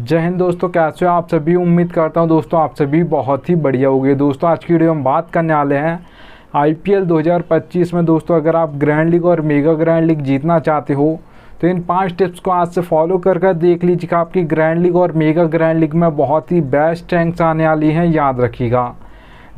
जय हिंद दोस्तों, कैसे हो आप सभी। उम्मीद करता हूं दोस्तों आप सभी बहुत ही बढ़िया होंगे। दोस्तों आज की वीडियो में बात करने वाले हैं आईपीएल 2025 में। दोस्तों अगर आप ग्रैंड लीग और मेगा ग्रैंड लीग जीतना चाहते हो तो इन 5 टिप्स को आज से फॉलो कर देख लीजिएगा। आपकी ग्रैंड लीग और मेगा ग्रैंड लीग में बहुत ही बेस्ट रैंक्स आने वाली हैं, याद रखिएगा।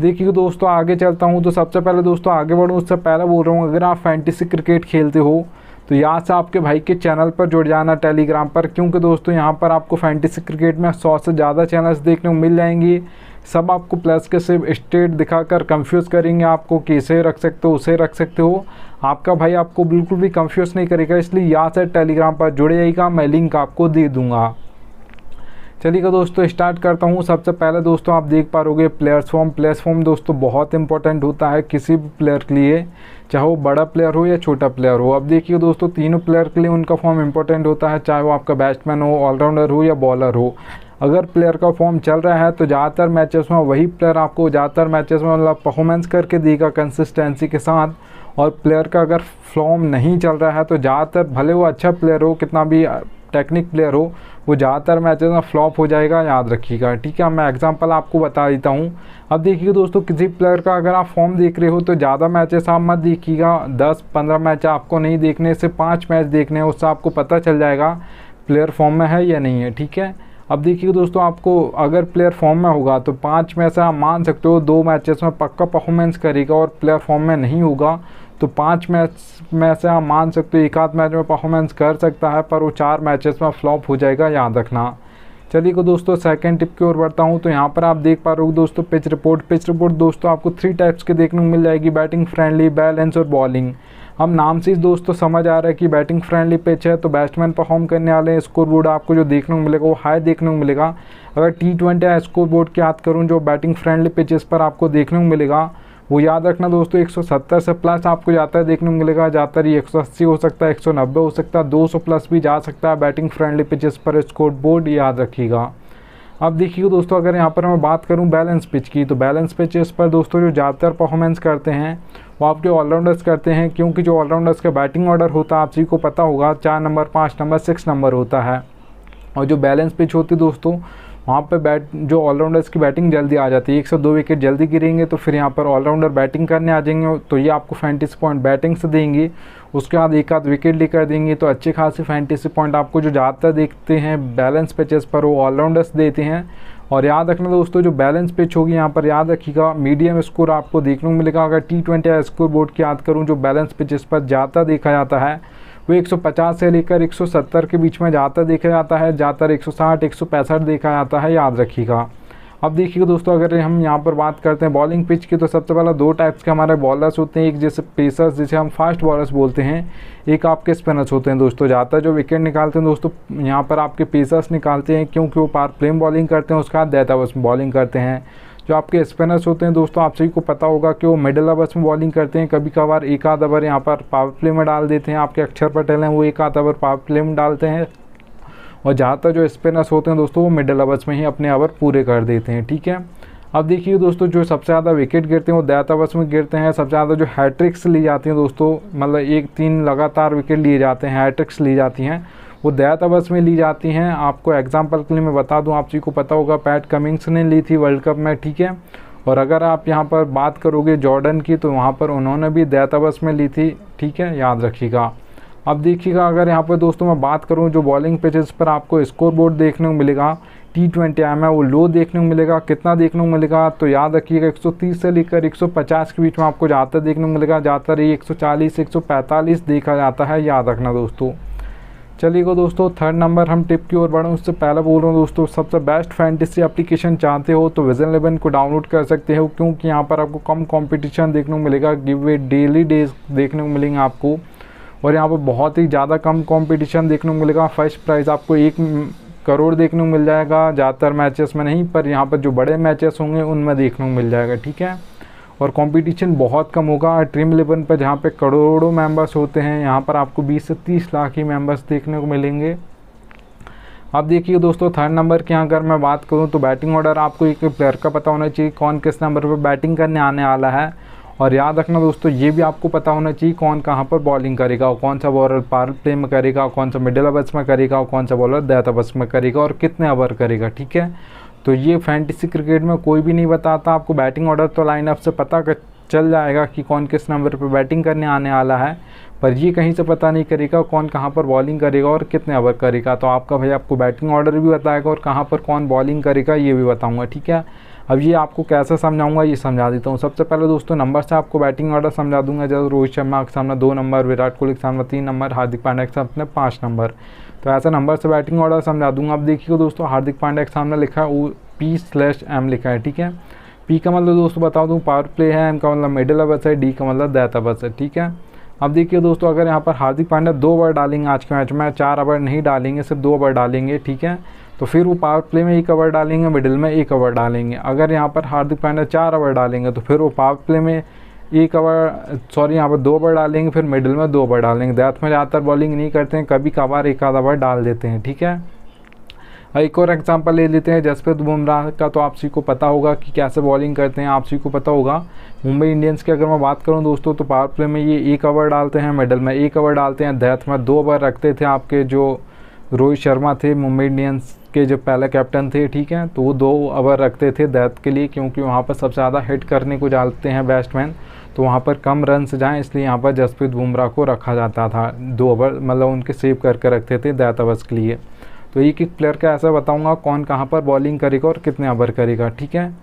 देखिए दोस्तों आगे चलता हूँ तो सबसे पहले दोस्तों आगे बढ़ूँ उससे पहले बोल रहा हूँ, अगर आप फैंटेसी क्रिकेट खेलते हो तो यहाँ से आपके भाई के चैनल पर जुड़ जाना टेलीग्राम पर, क्योंकि दोस्तों यहाँ पर आपको फैंटेसी क्रिकेट में 100 से ज़्यादा चैनल्स देखने को मिल जाएंगी। सब आपको प्लस के सिर्फ स्टेट दिखाकर कंफ्यूज करेंगे, आपको कैसे रख सकते हो उसे रख सकते हो। आपका भाई आपको बिल्कुल भी कंफ्यूज नहीं करेगा, इसलिए यहाँ से टेलीग्राम पर जुड़ जाइएगा, मैं लिंक आपको दे दूँगा। चलिएगा दोस्तों स्टार्ट करता हूँ। सबसे पहले दोस्तों आप देख पा रहोगे प्लेयर्स फॉर्म दोस्तों बहुत इंपॉर्टेंट होता है किसी भी प्लेयर के लिए, चाहे वो बड़ा प्लेयर हो या छोटा प्लेयर हो। अब देखिए दोस्तों तीनों प्लेयर के लिए उनका फॉर्म इंपॉर्टेंट होता है, चाहे वो आपका बैट्समैन हो, ऑलराउंडर हो या बॉलर हो। अगर प्लेयर का फॉर्म चल रहा है तो ज़्यादातर मैचेस में वही प्लेयर आपको ज़्यादातर मैचेस में मतलब परफॉर्मेंस करके देगा कंसिस्टेंसी के साथ। और प्लेयर का अगर फॉर्म नहीं चल रहा है तो ज़्यादातर भले वो अच्छा प्लेयर हो, कितना भी टेक्निक प्लेयर हो, वो ज़्यादातर मैचेस में फ्लॉप हो जाएगा, याद रखिएगा। ठीक है, मैं एग्जांपल आपको बता देता हूँ। अब देखिए दोस्तों किसी प्लेयर का अगर आप फॉर्म देख रहे हो तो ज़्यादा मैचेस आप मत देखिएगा, 10-15 मैच आपको नहीं देखने, से 5 मैच देखने हैं, उससे आपको पता चल जाएगा प्लेयर फॉर्म में है या नहीं है। ठीक है, अब देखिए दोस्तों आपको अगर प्लेयर फॉर्म में होगा तो 5 में से आप मान सकते हो 2 मैचेस में पक्का परफॉर्मेंस करेगा, और प्लेयर फॉर्म में नहीं होगा तो 5 मैच में से आप मान सकते हो 1 आध मैच में परफॉर्मेंस कर सकता है, पर वो 4 मैचेस में फ्लॉप हो जाएगा, याद रखना। चलिए दोस्तों सेकंड टिप की ओर बढ़ता हूँ। तो यहाँ पर आप देख पा रहे हो दोस्तों पिच रिपोर्ट दोस्तों आपको 3 टाइप्स के देखने को मिल जाएगी, बैटिंग फ्रेंडली, बैलेंस और बॉलिंग। हम नाम से दोस्तों समझ आ रहा है कि बैटिंग फ्रेंडली पिच है तो बैट्समैन परफॉर्म करने वाले हैं, स्कोर बोर्ड आपको जो देखने को मिलेगा वो हाई देखने को मिलेगा। अगर T20 या स्कोर बोर्ड की बात करूँ जो बैटिंग फ्रेंडली पिचेस पर आपको देखने को मिलेगा वो याद रखना दोस्तों 170 से प्लस आपको ज़्यादातर देखने को मिलेगा। ज़्यादातर ये 180 हो सकता है, 190 हो सकता है, 200 प्लस भी जा सकता है बैटिंग फ्रेंडली पिचेस पर स्कोर बोर्ड, याद रखिएगा। अब देखिए दोस्तों अगर यहाँ पर मैं बात करूँ बैलेंस पिच की, तो बैलेंस पिचेस पर दोस्तों जो ज़्यादातर परफॉर्मेंस करते हैं वो आपके ऑलराउंडर्स करते हैं, क्योंकि जो ऑलराउंडर्स का बैटिंग ऑर्डर होता है आप सभी को पता होगा 4 नंबर, 5 नंबर, 6 नंबर होता है। और जो बैलेंस पिच होती है दोस्तों वहाँ पे जो ऑलराउंडर्स की बैटिंग जल्दी आ जाती है, 102 विकेट जल्दी गिरेंगे तो फिर यहाँ पर ऑलराउंडर बैटिंग करने आ जाएंगे, तो ये आपको फैंटेसी पॉइंट बैटिंग से देंगे। उसके बाद 1 आध विकेट लेकर देंगे, तो अच्छे खासे फैंटेसी पॉइंट आपको जो ज़्यादातर देखते हैं बैलेंस पिचेस पर वो ऑलराउंडर्स देते हैं। और याद रखना दोस्तों जो बैलेंस पिच होगी यहाँ पर याद रखिएगा मीडियम स्कोर आपको देखने को मिलेगा। अगर T20 या स्कोर बोर्ड की बात करूँ जो बैलेंस पिचेस पर ज़्यादा देखा जाता है वो 150 से लेकर 170 के बीच में ज़्यादातर देखा जाता है, ज़्यादातर 160, 165 देखा जाता है, याद रखिएगा। अब देखिए दोस्तों अगर हम यहाँ पर बात करते हैं बॉलिंग पिच की, तो सबसे पहले 2 टाइप्स के हमारे बॉलर्स होते हैं, एक जैसे पेसर्स जिसे हम फास्ट बॉलर्स बोलते हैं, एक आपके स्पिनर्स होते हैं। दोस्तों ज़्यादातर जो विकेट निकालते हैं दोस्तों यहाँ पर आपके पेसर्स निकालते हैं, क्योंकि वो पावर प्ले में बॉलिंग करते हैं, उसके बाद डेथ ओवर्स में बॉलिंग करते हैं। जो आपके स्पिनर्स होते हैं दोस्तों आप सभी को पता होगा कि वो मिडिल ओवर्स में बॉलिंग करते हैं, कभी कभार 1 आध ओवर यहाँ पर पावर प्ले में डाल देते हैं। आपके अक्षर पटेल हैं वो 1 आध ओवर पावर प्ले में डालते हैं, और ज़्यादातर जो स्पिनर्स होते हैं दोस्तों वो मिडिल ओवर्स में ही अपने ओवर पूरे कर देते हैं। ठीक है, अब देखिए दोस्तों जो सबसे ज़्यादा विकेट गिरते हैं वो डेथ ओवर्स में गिरते हैं। सबसे ज़्यादा जो हैट्रिक्स ली जाती हैं दोस्तों, मतलब 1-3 लगातार विकेट लिए जाते हैं, हैट्रिक्स ली जाती हैं, वो डेथ ओवर्स में ली जाती हैं। आपको एग्जांपल के लिए मैं बता दूं, आप सभी को पता होगा पैट कमिंग्स ने ली थी वर्ल्ड कप में। ठीक है, और अगर आप यहाँ पर बात करोगे जॉर्डन की तो वहाँ पर उन्होंने भी डेथ ओवर्स में ली थी। ठीक है, याद रखिएगा। अब देखिएगा अगर यहाँ पर दोस्तों मैं बात करूँ जो बॉलिंग पिचेस पर आपको स्कोर बोर्ड देखने को मिलेगा T20 में वो लो देखने को मिलेगा, कितना देखने को मिलेगा तो याद रखिएगा 130 से लेकर 150 के बीच में आपको ज़्यादातर देखने को मिलेगा। ज़्यादातर ये 140 145 देखा जाता है, याद रखना दोस्तों। चलिएगा दोस्तों थर्ड नंबर हम टिप की ओर बढ़ें उससे पहले बोल रहा हूँ दोस्तों सबसे बेस्ट फैंटेसी एप्लीकेशन चाहते हो तो विजन 11 को डाउनलोड कर सकते हो, क्योंकि यहाँ पर आपको कम कंपटीशन देखने को मिलेगा, गिव अवे डेली डेज देखने को मिलेंगे आपको, और यहाँ पर बहुत ही ज़्यादा कम कंपटीशन देखने को मिलेगा। फर्स्ट प्राइज़ आपको 1 करोड़ देखने को मिल जाएगा, ज़्यादातर मैचेस में नहीं, पर यहाँ पर जो बड़े मैचेस होंगे उनमें देखने को मिल जाएगा। ठीक है, और कंपटीशन बहुत कम होगा। ड्रीम 11 पर जहाँ पे करोड़ों मेंबर्स होते हैं यहाँ पर आपको 20 से 30 लाख ही मेंबर्स देखने को मिलेंगे। अब देखिए दोस्तों थर्ड नंबर की अगर मैं बात करूँ तो बैटिंग ऑर्डर आपको एक प्लेयर का पता होना चाहिए कौन किस नंबर पर बैटिंग करने आने वाला है, और याद रखना दोस्तों, ये भी आपको पता होना चाहिए कौन कहाँ पर बॉलिंग करेगा, और कौन सा बॉलर पावर प्ले में करेगा, कौन सा मिडिल ओवर्स में करेगा, और कौन सा बॉलर डेथ ओवर्स में करेगा, और कितने ओवर करेगा। ठीक है, तो ये फैंटेसी क्रिकेट में कोई भी नहीं बताता आपको। बैटिंग ऑर्डर तो लाइनअप से पता चल जाएगा कि कौन किस नंबर पर बैटिंग करने आने वाला है, पर ये कहीं से पता नहीं करेगा कौन कहाँ पर बॉलिंग करेगा और कितने ओवर करेगा। तो आपका भाई आपको बैटिंग ऑर्डर भी बताएगा और कहाँ पर कौन बॉलिंग करेगा ये भी बताऊंगा। ठीक है, अब ये आपको कैसे समझाऊंगा ये समझा देता हूँ। सबसे पहले दोस्तों नंबर से आपको बैटिंग ऑर्डर समझा दूंगा। जैसे रोहित शर्मा के सामने 2 नंबर, विराट कोहली के सामने 3 नंबर, हार्दिक पांड्या के सामने 5 नंबर, तो ऐसा नंबर से बैटिंग ऑर्डर समझा दूंगा। अब देखिए दोस्तों, हार्दिक पांड्या के सामने लिखा है P/M लिखा है। ठीक है, P का मतलब दोस्तों बता दूं पावर प्ले है, M का मतलब मिडिल ओवर्स है, D का मतलब डेथ ओवर्स है। ठीक है, अब देखिए दोस्तों, अगर यहाँ पर हार्दिक पांड्या 2 ओवर डालेंगे आज के मैच में, 4 ओवर नहीं डालेंगे, सिर्फ 2 ओवर डालेंगे। ठीक है, तो फिर वो पावर प्ले में 1 ओवर डालेंगे, मिडिल में 1 ओवर डालेंगे। अगर यहाँ पर हार्दिक पांड्या 4 ओवर डालेंगे तो फिर वो पावर प्ले में 1 ओवर, सॉरी यहाँ पर 2 ओवर डालेंगे, फिर मिडिल में 2 ओवर डालेंगे। डेथ में ज़्यादातर बॉलिंग नहीं करते हैं, कभी कभार 1 आधा ओवर डाल देते हैं। ठीक है, एक और एग्जांपल ले लेते हैं जसप्रीत बुमराह का। तो आप सभी को पता होगा कि कैसे बॉलिंग करते हैं, आप सभी को पता होगा। मुंबई इंडियंस की अगर मैं बात करूं दोस्तों, तो पावर प्ले में ये 1 ओवर डालते हैं, मिडल में 1 ओवर डालते हैं, डेथ में 2 ओवर रखते थे आपके जो रोहित शर्मा थे, मुंबई इंडियंस के जो पहले कैप्टन थे। ठीक है, तो वो 2 ओवर रखते थे डेथ के लिए, क्योंकि वहाँ पर सबसे ज़्यादा हिट करने को डालते हैं बैट्समैन, तो वहाँ पर कम रन से जाएँ, इसलिए यहाँ पर जसप्रीत बुमराह को रखा जाता था। 2 ओवर मतलब उनके सेव करके रखते थे डेथ ओवर्स के लिए। तो एक एक प्लेयर का ऐसा बताऊंगा कौन कहाँ पर बॉलिंग करेगा और कितने ओवर करेगा। ठीक है,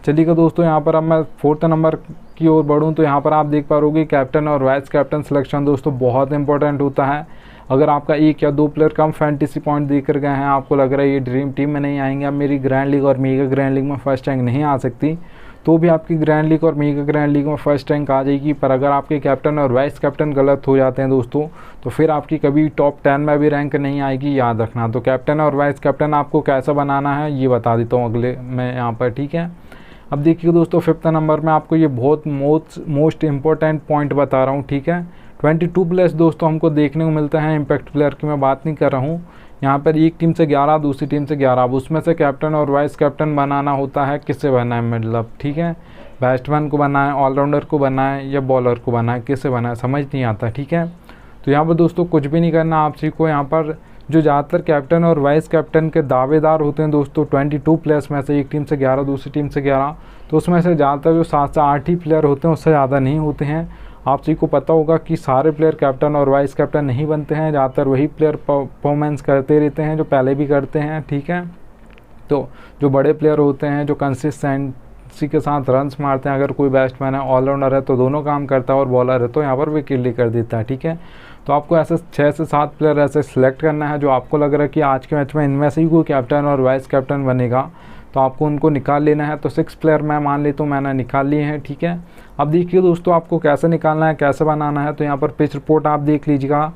चलिएगा दोस्तों, यहाँ पर अब मैं 4th नंबर की ओर बढ़ूँ तो यहाँ पर आप देख पा रहे कैप्टन और वाइस कैप्टन सिलेक्शन दोस्तों बहुत इंपॉर्टेंट होता है। अगर आपका 1 या 2 प्लेयर कम फैंटेसी पॉइंट देकर गए हैं, आपको लग रहा है ये ड्रीम टीम में नहीं आएंगे, अब मेरी ग्रैंड लीग और मेगा ग्रैंड लीग में फर्स्ट रैंक नहीं आ सकती, तो भी आपकी ग्रैंड लीग और मेगा ग्रैंड लीग में फर्स्ट रैंक आ जाएगी। पर अगर आपके कैप्टन और वाइस कैप्टन गलत हो जाते हैं दोस्तों, तो फिर आपकी कभी टॉप 10 में भी रैंक नहीं आएगी, याद रखना। तो कैप्टन और वाइस कैप्टन आपको कैसा बनाना है ये बता देता हूँ अगले मैं यहाँ पर। ठीक है, अब देखिए दोस्तों 5th नंबर में आपको ये बहुत मोस्ट इम्पोर्टेंट पॉइंट बता रहा हूँ। ठीक है, 22+ दोस्तों हमको देखने को मिलता है। इम्पैक्ट प्लेयर की मैं बात नहीं कर रहा हूँ, यहाँ पर एक टीम से 11, दूसरी टीम से 11, अब उसमें से कैप्टन और वाइस कैप्टन बनाना होता है। किससे बनना है मतलब, ठीक है, बैट्समैन को बनाए, ऑलराउंडर को बनाए या बॉलर को बनाए, किससे बनाए समझ नहीं आता। ठीक है, तो यहाँ पर दोस्तों कुछ भी नहीं करना आप सभी को। यहाँ पर जो ज़्यादातर कैप्टन और वाइस कैप्टन के दावेदार होते हैं दोस्तों 22+ में से, एक टीम से 11, दूसरी टीम से 11, तो उसमें से ज़्यादातर जो 7 से 8 ही प्लेयर होते हैं, उससे ज़्यादा नहीं होते हैं। आप सभी को पता होगा कि सारे प्लेयर कैप्टन और वाइस कैप्टन नहीं बनते हैं, ज़्यादातर वही प्लेयर परफॉर्मेंस करते रहते हैं जो पहले भी करते हैं। ठीक है, तो जो बड़े प्लेयर होते हैं जो कंसिस्टेंसी के साथ रन्स मारते हैं, अगर कोई बैट्समैन है ऑलराउंडर है तो दोनों काम करता है, और बॉलर है तो यहाँ पर विकेट लेकर देता है। ठीक है, तो आपको ऐसे 6 से 7 प्लेयर ऐसे सिलेक्ट करना है जो आपको लग रहा है कि आज के मैच में इनमें से ही कोई कैप्टन और वाइस कैप्टन बनेगा, तो आपको उनको निकाल लेना है। तो 6 प्लेयर मैं मान लेता हूँ मैंने निकाल लिए हैं। ठीक है, अब देखिए दोस्तों आपको कैसे निकालना है, कैसे बनाना है। तो यहाँ पर पिच रिपोर्ट आप देख लीजिएगा,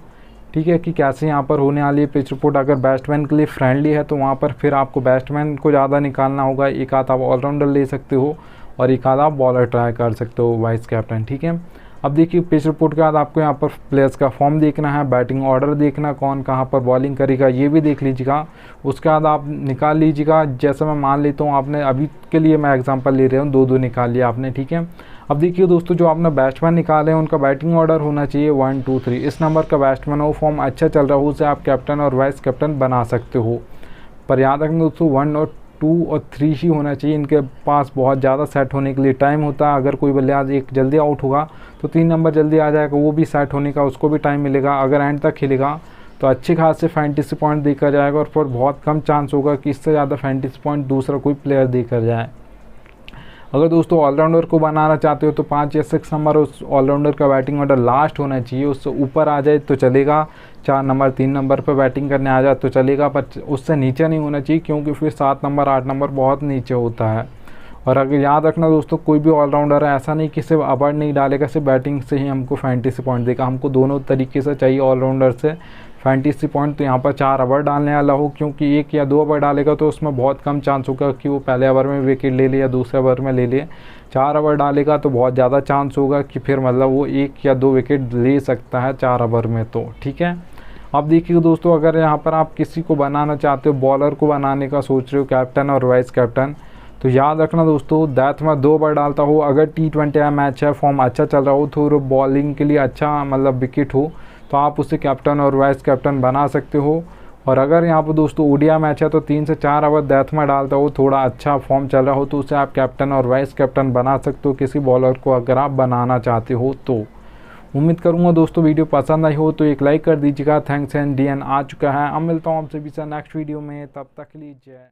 ठीक है, कि कैसे यहाँ पर होने वाली है पिच रिपोर्ट। अगर बैट्समैन के लिए फ्रेंडली है तो वहाँ पर फिर आपको बैट्समैन को ज़्यादा निकालना होगा, एक आध आप ऑलराउंडर ले सकते हो और एक आध आप बॉलर ट्राई कर सकते हो वाइस कैप्टन। ठीक है, अब देखिए पिच रिपोर्ट के बाद आपको यहाँ पर प्लेयर्स का फॉर्म देखना है, बैटिंग ऑर्डर देखना, कौन कहाँ पर बॉलिंग करेगा ये भी देख लीजिएगा। उसके बाद आप निकाल लीजिएगा। जैसे मैं मान लेता हूँ आपने अभी के लिए मैं एग्जांपल ले रहा हूँ, 2-2 निकाल लिया आपने। ठीक है, अब देखिए दोस्तों जो आपने बैट्समैन निकाले हैं उनका बैटिंग ऑर्डर होना चाहिए 1, 2, 3। इस नंबर का बैट्समैन हो, फॉर्म अच्छा चल रहा हो, उसे आप कैप्टन और वाइस कैप्टन बना सकते हो। पर याद रखना दोस्तों 1 और 2 और 3 ही होना चाहिए, इनके पास बहुत ज़्यादा सेट होने के लिए टाइम होता है। अगर कोई बल्लेबाज एक जल्दी आउट होगा तो 3 नंबर जल्दी आ जाएगा, वो भी सेट होने का उसको भी टाइम मिलेगा। अगर एंड तक खेलेगा तो अच्छे खासे फैंटेसी पॉइंट देकर जाएगा, और फिर बहुत कम चांस होगा कि इससे ज़्यादा फैंटेसी पॉइंट दूसरा कोई प्लेयर देकर जाए। अगर दोस्तों ऑलराउंडर को बनाना चाहते हो तो 5 या 6 नंबर उस ऑलराउंडर का बैटिंग ऑर्डर लास्ट होना चाहिए, उससे ऊपर आ जाए तो चलेगा, 4 नंबर 3 नंबर पर बैटिंग करने आ जाए तो चलेगा, पर उससे नीचे नहीं होना चाहिए, क्योंकि फिर 7 नंबर 8 नंबर बहुत नीचे होता है। और अगर याद रखना दोस्तों कोई भी ऑलराउंडर है ऐसा नहीं कि सिर्फ ओवर नहीं डालेगा, सिर्फ बैटिंग से ही हमको फैंटेसी पॉइंट देगा, हमको दोनों तरीके से चाहिए ऑलराउंडर से फैंटेसी पॉइंट। तो यहाँ पर 4 ओवर डालने वाला हो, क्योंकि 1 या 2 ओवर डालेगा तो उसमें बहुत कम चांस होगा कि वो पहले ओवर में विकेट ले ले या दूसरे ओवर में ले ले। 4 ओवर डालेगा तो बहुत ज़्यादा चांस होगा कि फिर मतलब वो 1 या 2 विकेट ले सकता है 4 ओवर में। तो ठीक है, अब देखिए दोस्तों अगर यहाँ पर आप किसी को बनाना चाहते हो, बॉलर को बनाने का सोच रहे हो कैप्टन और वाइस कैप्टन, तो याद रखना दोस्तों, डेथ में 2 बार डालता हो। अगर T20 मैच है, फॉर्म अच्छा चल रहा हो, तो बॉलिंग के लिए अच्छा मतलब विकेट हो, तो आप उसे कैप्टन और वाइस कैप्टन बना सकते हो। और अगर यहाँ पर दोस्तों ODI मैच है तो 3 से 4 ओवर डेथ में डालता हो, थोड़ा अच्छा फॉर्म चल रहा हो, तो उसे आप कैप्टन और वाइस कैप्टन बना सकते हो किसी बॉलर को, अगर आप बनाना चाहते हो तो। उम्मीद करूँगा दोस्तों वीडियो पसंद आई हो तो एक लाइक कर दीजिएगा। थैंक्स एंड DN आ चुका है। अब मिलता हूँ आपसे भी सर नेक्स्ट वीडियो में, तब तक के लिए जय।